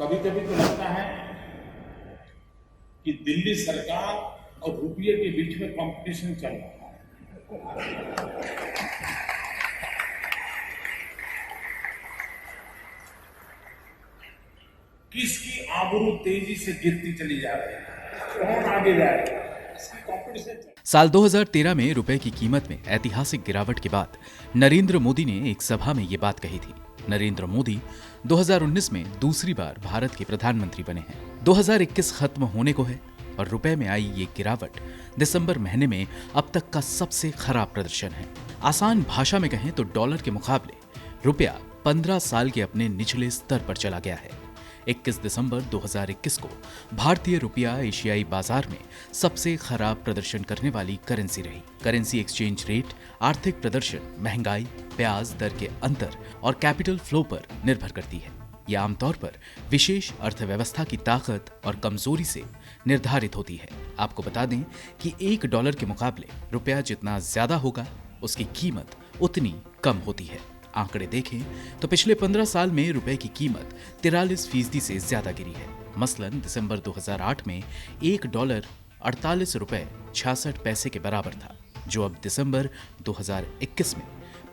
कभी कभी तो लगता है कि दिल्ली सरकार और रुपये के बीच में कंपटीशन चल रहा है। किसकी आबरू तेजी से गिरती चली जा रही है, कौन आगे जाएगा, इसकी कंपटीशन। साल 2013 में रुपए की कीमत में ऐतिहासिक गिरावट के बाद नरेंद्र मोदी ने एक सभा में ये बात कही थी। नरेंद्र मोदी 2019 में दूसरी बार भारत के प्रधानमंत्री बने हैं। 2021 खत्म होने को है और रुपए में आई ये गिरावट दिसंबर महीने में अब तक का सबसे खराब प्रदर्शन है। आसान भाषा में कहें तो डॉलर के मुकाबले रुपया 15 साल के अपने निचले स्तर पर चला गया है। 21 दिसंबर 2021 को भारतीय रुपया एशियाई बाजार में सबसे खराब प्रदर्शन करने वाली करेंसी रही। करेंसी एक्सचेंज रेट आर्थिक प्रदर्शन, महंगाई, ब्याज दर के अंतर और कैपिटल फ्लो पर निर्भर करती है। यह आमतौर पर विशेष अर्थव्यवस्था की ताकत और कमजोरी से निर्धारित होती है। आपको बता दें कि एक $1 के मुकाबले रुपया जितना ज्यादा होगा उसकी कीमत उतनी कम होती है। आंकड़े देखें तो पिछले 15 साल में रुपए की कीमत 43% से ज्यादा गिरी है। मसलन दिसंबर 2008 में $1 ₹48.66 के बराबर था, जो अब दिसंबर 2021 में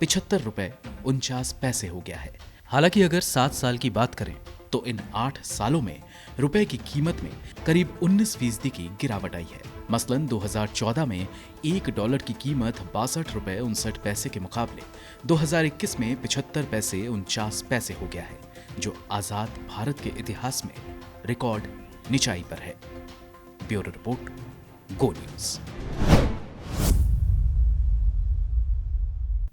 $75.49 हो गया है। हालांकि अगर 7 साल की बात करें तो इन 8 सालों में रुपए की कीमत में करीब 19% की गिरावट आई है। मसलन 2014 में $1 की कीमत ₹62.59 के मुकाबले 2021 में $75.49 हो गया है, जो आजाद भारत के इतिहास में रिकॉर्ड निचाई पर है। ब्यूरो रिपोर्ट, गो न्यूज।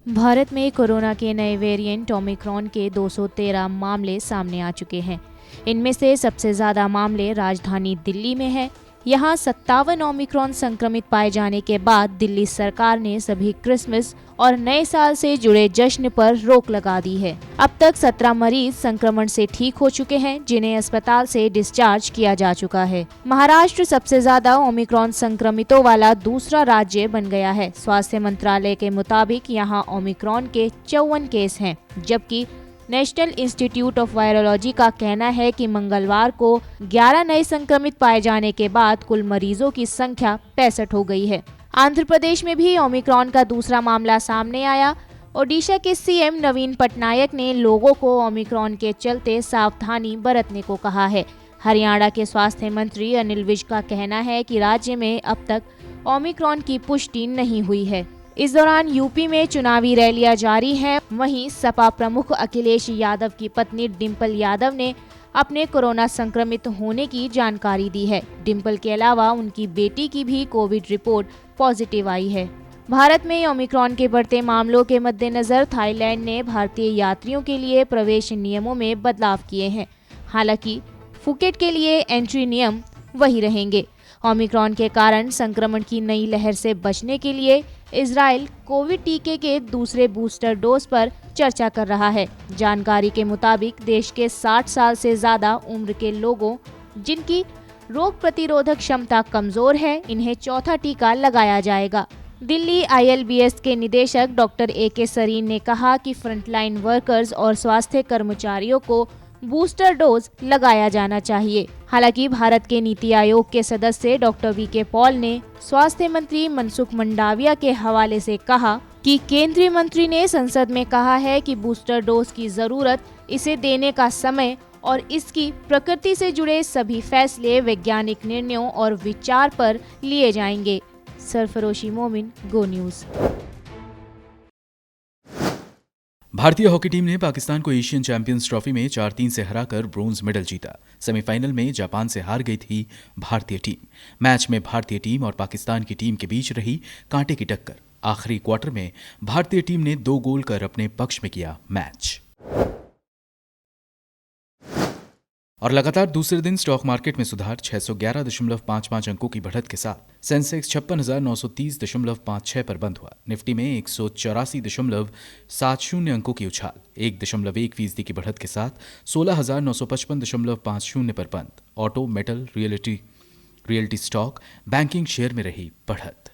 भारत में कोरोना के नए वेरिएंट ओमिक्रॉन के 213 मामले सामने आ चुके हैं। इनमें से सबसे ज्यादा मामले राजधानी दिल्ली में है। यहाँ 57 ओमिक्रॉन संक्रमित पाए जाने के बाद दिल्ली सरकार ने सभी क्रिसमस और नए साल से जुड़े जश्न पर रोक लगा दी है। अब तक 17 मरीज संक्रमण से ठीक हो चुके हैं, जिन्हें अस्पताल से डिस्चार्ज किया जा चुका है। महाराष्ट्र सबसे ज्यादा ओमिक्रॉन संक्रमितों वाला दूसरा राज्य बन गया है। स्वास्थ्य मंत्रालय के मुताबिक यहाँ ओमिक्रॉन के 54 केस हैं, जबकि नेशनल इंस्टीट्यूट ऑफ वायरोलॉजी का कहना है कि मंगलवार को 11 नए संक्रमित पाए जाने के बाद कुल मरीजों की संख्या 65 हो गई है। आंध्र प्रदेश में भी ओमिक्रॉन का दूसरा मामला सामने आया। ओडिशा के सीएम नवीन पटनायक ने लोगों को ओमिक्रॉन के चलते सावधानी बरतने को कहा है। हरियाणा के स्वास्थ्य मंत्री अनिल विज का कहना है कि राज्य में अब तक ओमिक्रॉन की पुष्टि नहीं हुई है। इस दौरान यूपी में चुनावी रैलियां जारी हैं। वहीं सपा प्रमुख अखिलेश यादव की पत्नी डिंपल यादव ने अपने कोरोना संक्रमित होने की जानकारी दी है। डिंपल के अलावा उनकी बेटी की भी कोविड रिपोर्ट पॉजिटिव आई है। भारत में ओमिक्रॉन के बढ़ते मामलों के मद्देनजर थाईलैंड ने भारतीय यात्रियों के लिए प्रवेश नियमों में बदलाव किए हैं। हालांकि फुकेट के लिए एंट्री नियम वही रहेंगे। ओमिक्रॉन के कारण संक्रमण की नई लहर से बचने के लिए इजराइल कोविड टीके के दूसरे बूस्टर डोज पर चर्चा कर रहा है। जानकारी के मुताबिक देश के 60 साल से ज्यादा उम्र के लोगों जिनकी रोग प्रतिरोधक क्षमता कमजोर है, इन्हें चौथा टीका लगाया जाएगा। दिल्ली ILBS के निदेशक डॉक्टर AK सरीन ने कहा कि फ्रंटलाइन वर्कर्स और स्वास्थ्य कर्मचारियों को बूस्टर डोज लगाया जाना चाहिए। हालांकि भारत के नीति आयोग के सदस्य डॉक्टर VK पॉल ने स्वास्थ्य मंत्री मनसुख मंडाविया के हवाले से कहा कि केंद्रीय मंत्री ने संसद में कहा है कि बूस्टर डोज की जरूरत, इसे देने का समय और इसकी प्रकृति से जुड़े सभी फैसले वैज्ञानिक निर्णयों और विचार पर लिए जाएंगे। सरफरोशी मोमिन, गो न्यूज। भारतीय हॉकी टीम ने पाकिस्तान को एशियन चैंपियंस ट्रॉफी में 4-3 से हराकर ब्रोंज मेडल जीता। सेमीफाइनल में जापान से हार गई थी भारतीय टीम। मैच में भारतीय टीम और पाकिस्तान की टीम के बीच रही कांटे की टक्कर। आखिरी क्वार्टर में भारतीय टीम ने 2 गोल कर अपने पक्ष में किया मैच। और लगातार दूसरे दिन स्टॉक मार्केट में सुधार 611.55 अंकों की बढ़त के साथ सेंसेक्स 56,930.56 पर बंद हुआ। निफ्टी में 184.70 अंकों की उछाल 1.1% की बढ़त के साथ 16,955.50 पर बंद। Auto, metal, realty stock, banking share में रही बढ़त।